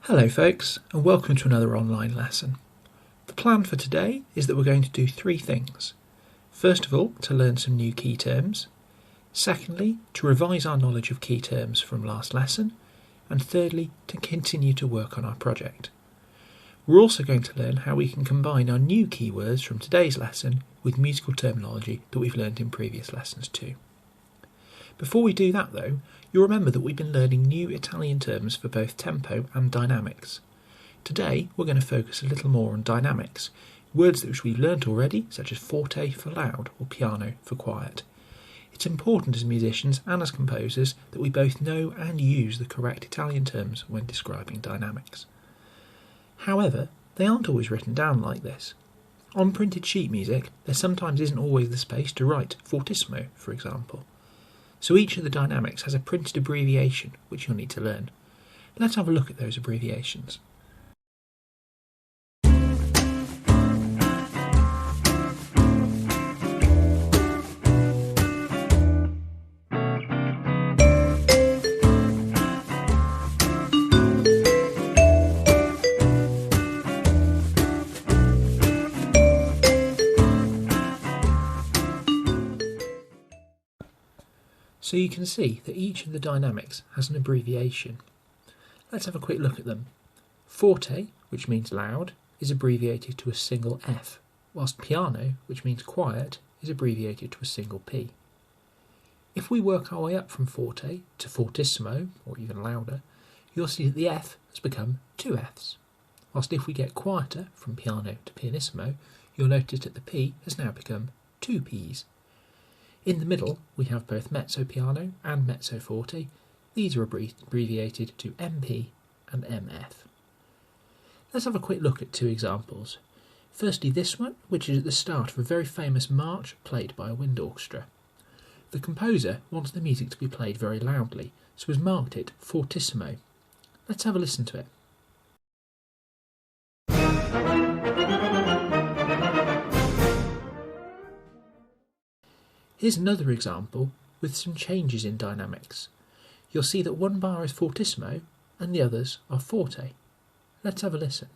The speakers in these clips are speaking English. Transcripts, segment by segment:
Hello folks, and welcome to another online lesson. The plan for today is that we're going to do three things. First of all, to learn some new key terms. Secondly, to revise our knowledge of key terms from last lesson. And thirdly, to continue to work on our project. We're also going to learn how we can combine our new keywords from today's lesson with musical terminology that we've learned in previous lessons too. Before we do that though, you'll remember that we've been learning new Italian terms for both tempo and dynamics. Today we're going to focus a little more on dynamics, words which we've learnt already, such as forte for loud or piano for quiet. It's important as musicians and as composers that we both know and use the correct Italian terms when describing dynamics. However, they aren't always written down like this. On printed sheet music, there sometimes isn't always the space to write fortissimo, for example. So each of the dynamics has a printed abbreviation which you'll need to learn. Let's have a look at those abbreviations. So you can see that each of the dynamics has an abbreviation. Let's have a quick look at them. Forte, which means loud, is abbreviated to a single F, whilst piano, which means quiet, is abbreviated to a single P. If we work our way up from forte to fortissimo, or even louder, you'll see that the F has become two Fs, whilst if we get quieter from piano to pianissimo, you'll notice that the P has now become two Ps. In the middle, we have both mezzo piano and mezzo forte. These are abbreviated to MP and MF. Let's have a quick look at two examples. Firstly, this one, which is at the start of a very famous march played by a wind orchestra. The composer wants the music to be played very loudly, so has marked it fortissimo. Let's have a listen to it. Here's another example with some changes in dynamics. You'll see that one bar is fortissimo and the others are forte. Let's have a listen.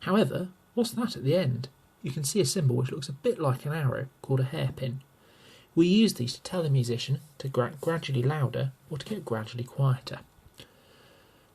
However, what's that at the end? You can see a symbol which looks a bit like an arrow called a hairpin. We use these to tell a musician to get gradually louder or to get gradually quieter.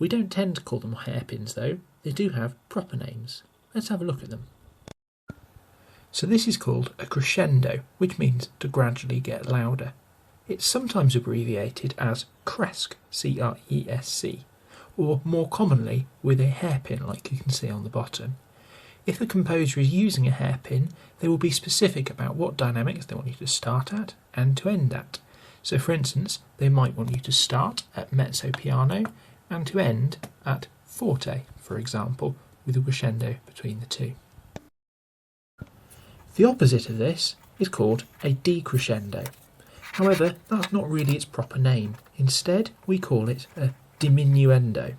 We don't tend to call them hairpins though, they do have proper names. Let's have a look at them. So this is called a crescendo, which means to gradually get louder. It's sometimes abbreviated as cresc, C-R-E-S-C, or more commonly with a hairpin like you can see on the bottom. If a composer is using a hairpin, they will be specific about what dynamics they want you to start at and to end at. So for instance, they might want you to start at mezzo piano and to end at forte, for example, with a crescendo between the two. The opposite of this is called a decrescendo. However, that's not really its proper name. Instead, we call it a diminuendo.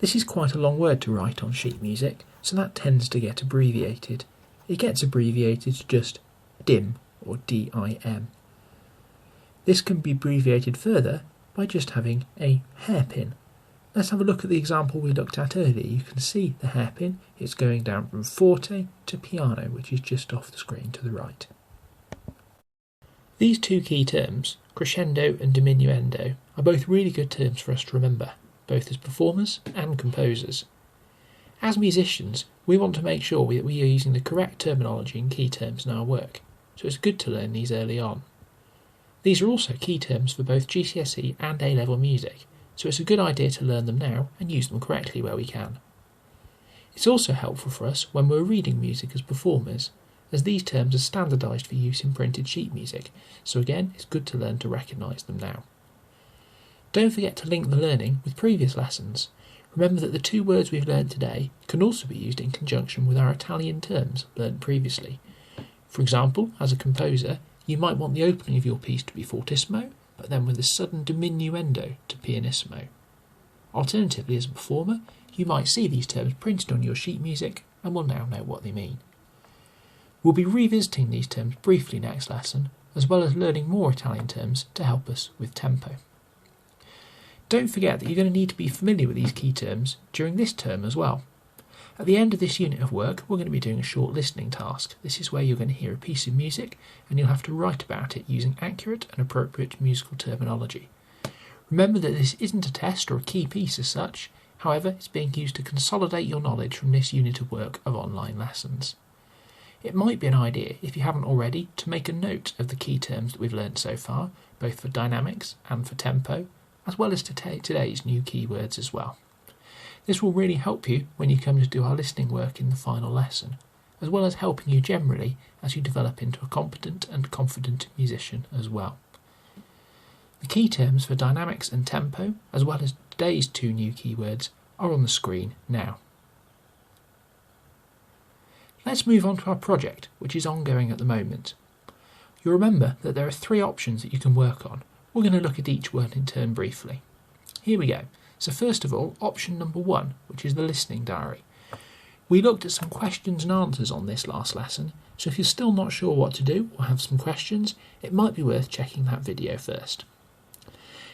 This is quite a long word to write on sheet music, so that tends to get abbreviated. It gets abbreviated to just dim or D-I-M. This can be abbreviated further by just having a hairpin. Let's have a look at the example we looked at earlier. You can see the hairpin, it's going down from forte to piano, which is just off the screen to the right. These two key terms, crescendo and diminuendo, are both really good terms for us to remember, both as performers and composers. As musicians, we want to make sure that we are using the correct terminology and key terms in our work, so it's good to learn these early on. These are also key terms for both GCSE and A-level music, so it's a good idea to learn them now and use them correctly where we can. It's also helpful for us when we're reading music as performers, as these terms are standardised for use in printed sheet music, so again, it's good to learn to recognise them now. Don't forget to link the learning with previous lessons. Remember that the two words we've learned today can also be used in conjunction with our Italian terms learnt previously. For example, as a composer, you might want the opening of your piece to be fortissimo, but then with a sudden diminuendo to pianissimo. Alternatively, as a performer, you might see these terms printed on your sheet music and we'll now know what they mean. We'll be revisiting these terms briefly next lesson, as well as learning more Italian terms to help us with tempo. Don't forget that you're going to need to be familiar with these key terms during this term as well. At the end of this unit of work, we're going to be doing a short listening task. This is where you're going to hear a piece of music and you'll have to write about it using accurate and appropriate musical terminology. Remember that this isn't a test or a key piece as such, however, it's being used to consolidate your knowledge from this unit of work of online lessons. It might be an idea, if you haven't already, to make a note of the key terms that we've learnt so far, both for dynamics and for tempo, as well as today's new keywords as well. This will really help you when you come to do our listening work in the final lesson, as well as helping you generally as you develop into a competent and confident musician as well. The key terms for dynamics and tempo, as well as today's two new keywords, are on the screen now. Let's move on to our project, which is ongoing at the moment. You'll remember that there are three options that you can work on. We're going to look at each one in turn briefly. Here we go. So first of all, option number 1, which is the listening diary. We looked at some questions and answers on this last lesson, so if you're still not sure what to do or have some questions, it might be worth checking that video first.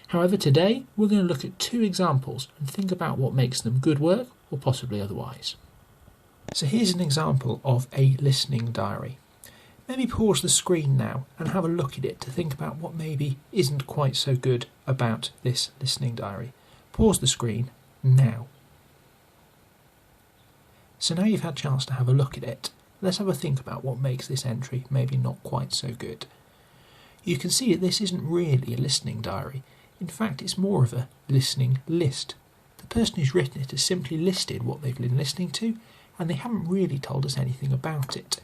However, today we're going to look at 2 examples and think about what makes them good work or possibly otherwise. So here's an example of a listening diary. Maybe pause the screen now and have a look at it to think about what maybe isn't quite so good about this listening diary. Pause the screen now. So now you've had a chance to have a look at it, let's have a think about what makes this entry maybe not quite so good. You can see that this isn't really a listening diary. In fact, it's more of a listening list. The person who's written it has simply listed what they've been listening to, and they haven't really told us anything about it.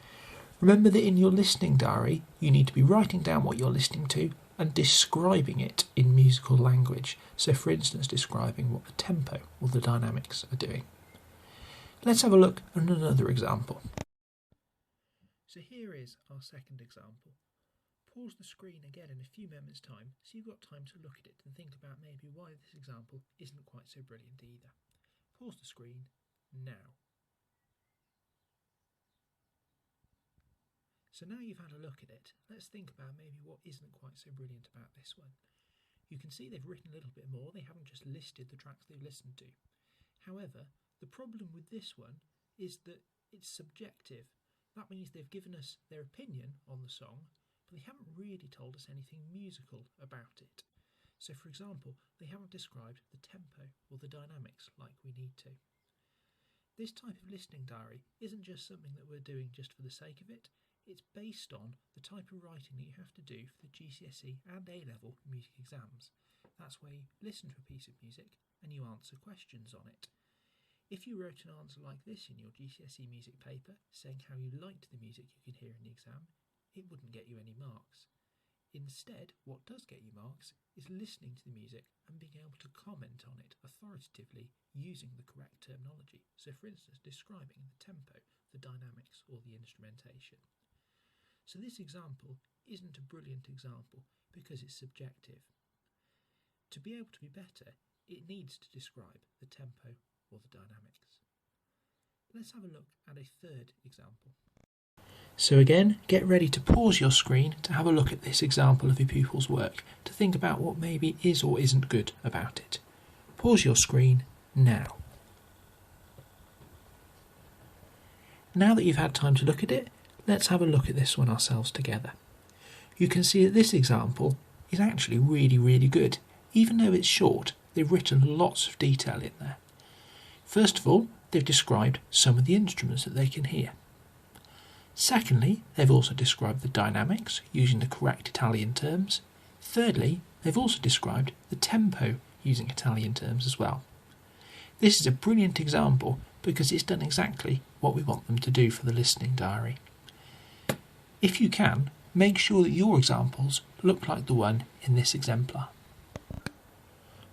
Remember that in your listening diary, you need to be writing down what you're listening to and describing it in musical language. So for instance, describing what the tempo or the dynamics are doing. Let's have a look at another example. So here is our second example. Pause the screen again in a few moments' time so you've got time to look at it and think about maybe why this example isn't quite so brilliant either. Pause the screen now. So now you've had a look at it, let's think about maybe what isn't quite so brilliant about this one. You can see they've written a little bit more, they haven't just listed the tracks they've listened to. However, the problem with this one is that it's subjective. That means they've given us their opinion on the song, but they haven't really told us anything musical about it. So for example, they haven't described the tempo or the dynamics like we need to. This type of listening diary isn't just something that we're doing just for the sake of it. It's based on the type of writing that you have to do for the GCSE and A-level music exams. That's where you listen to a piece of music and you answer questions on it. If you wrote an answer like this in your GCSE music paper, saying how you liked the music you could hear in the exam, it wouldn't get you any marks. Instead, what does get you marks is listening to the music and being able to comment on it authoritatively using the correct terminology. So for instance, describing the tempo, the dynamics or the instrumentation. So this example isn't a brilliant example because it's subjective. To be able to be better, it needs to describe the tempo or the dynamics. Let's have a look at a third example. So again, get ready to pause your screen to have a look at this example of your pupil's work, to think about what maybe is or isn't good about it. Pause your screen now. Now that you've had time to look at it, let's have a look at this one ourselves together. You can see that this example is actually really good. Even though it's short, they've written lots of detail in there. First of all, they've described some of the instruments that they can hear. Secondly, they've also described the dynamics using the correct Italian terms. Thirdly, they've also described the tempo using Italian terms as well. This is a brilliant example because it's done exactly what we want them to do for the listening diary. If you can, make sure that your examples look like the one in this exemplar.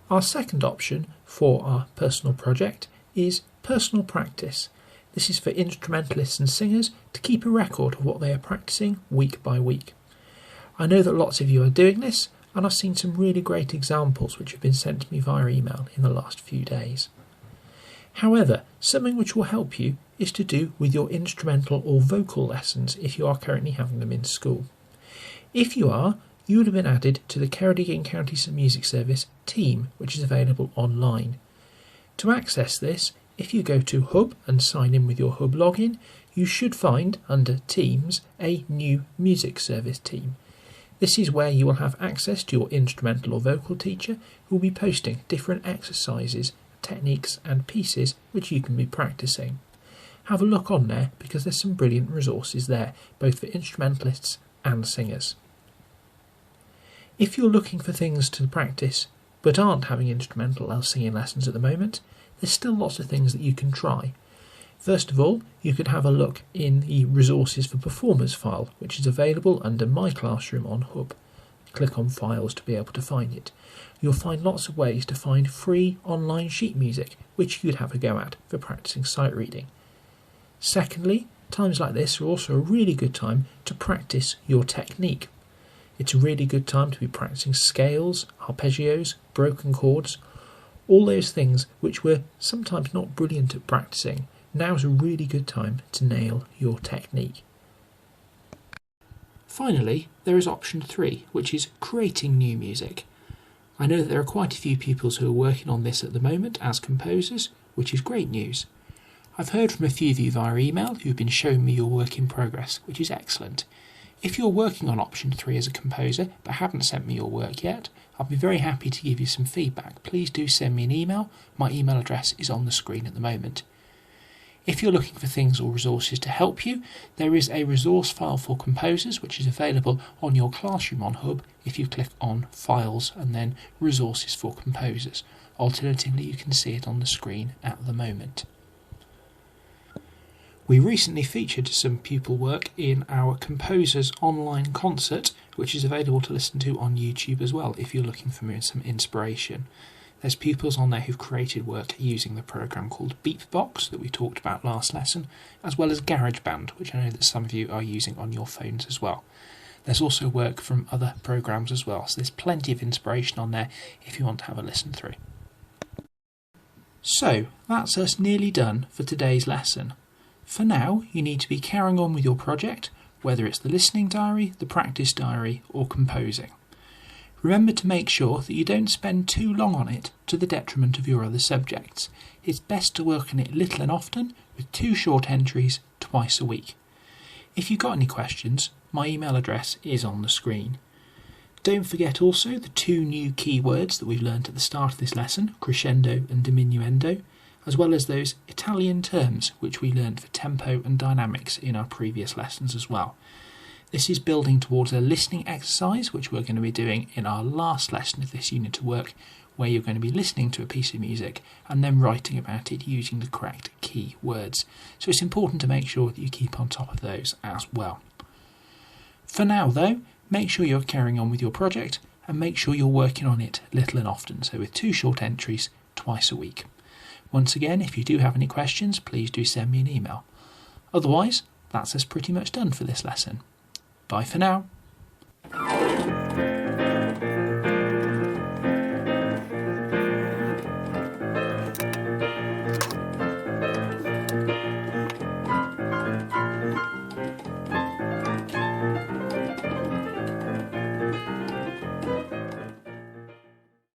Our second option for our personal project is personal practice. This is for instrumentalists and singers to keep a record of what they are practicing week by week. I know that lots of you are doing this, and I've seen some really great examples which have been sent to me via email in the last few days. However, something which will help you is to do with your instrumental or vocal lessons if you are currently having them in school. If you are, you would have been added to the Ceredigion County St Music Service team, which is available online. To access this, if you go to Hub and sign in with your Hub login, you should find under Teams a new music service team. This is where you will have access to your instrumental or vocal teacher, who will be posting different exercises, techniques and pieces which you can be practicing. Have a look on there because there's some brilliant resources there, both for instrumentalists and singers. If you're looking for things to practice but aren't having instrumental or singing lessons at the moment, there's still lots of things that you can try. First of all, you could have a look in the Resources for Performers file, which is available under My Classroom on Hub. Click on Files to be able to find it. You'll find lots of ways to find free online sheet music, which you'd have a go at for practicing sight reading. Secondly, times like this are also a really good time to practice your technique. It's a really good time to be practicing scales, arpeggios, broken chords, all those things which we're sometimes not brilliant at practicing. Now's a really good time to nail your technique. Finally, there is option 3, which is creating new music. I know that there are quite a few pupils who are working on this at the moment as composers, which is great news. I've heard from a few of you via email who've been showing me your work in progress, which is excellent. If you're working on option 3 as a composer but haven't sent me your work yet, I'll be very happy to give you some feedback. Please do send me an email. My email address is on the screen at the moment. If you're looking for things or resources to help you, there is a resource file for composers which is available on your Classroom on Hub if you click on Files and then Resources for Composers. Alternatively, you can see it on the screen at the moment. We recently featured some pupil work in our Composers online concert, which is available to listen to on YouTube as well if you're looking for some inspiration. There's pupils on there who've created work using the program called Beatbox that we talked about last lesson, as well as GarageBand, which I know that some of you are using on your phones as well. There's also work from other programs as well, so there's plenty of inspiration on there if you want to have a listen through. So, that's us nearly done for today's lesson. For now, you need to be carrying on with your project, whether it's the listening diary, the practice diary, or composing. Remember to make sure that you don't spend too long on it to the detriment of your other subjects. It's best to work on it little and often, with 2 short entries twice a week. If you've got any questions, my email address is on the screen. Don't forget also the 2 new keywords that we've learnt at the start of this lesson, crescendo and diminuendo, as well as those Italian terms which we learned for tempo and dynamics in our previous lessons as well. This is building towards a listening exercise which we're going to be doing in our last lesson of this unit of work, where you're going to be listening to a piece of music and then writing about it using the correct key words. So it's important to make sure that you keep on top of those as well. For now though, make sure you're carrying on with your project and make sure you're working on it little and often, so with 2 short entries twice a week. Once again, if you do have any questions, please do send me an email. Otherwise, that's us pretty much done for this lesson. Bye for now.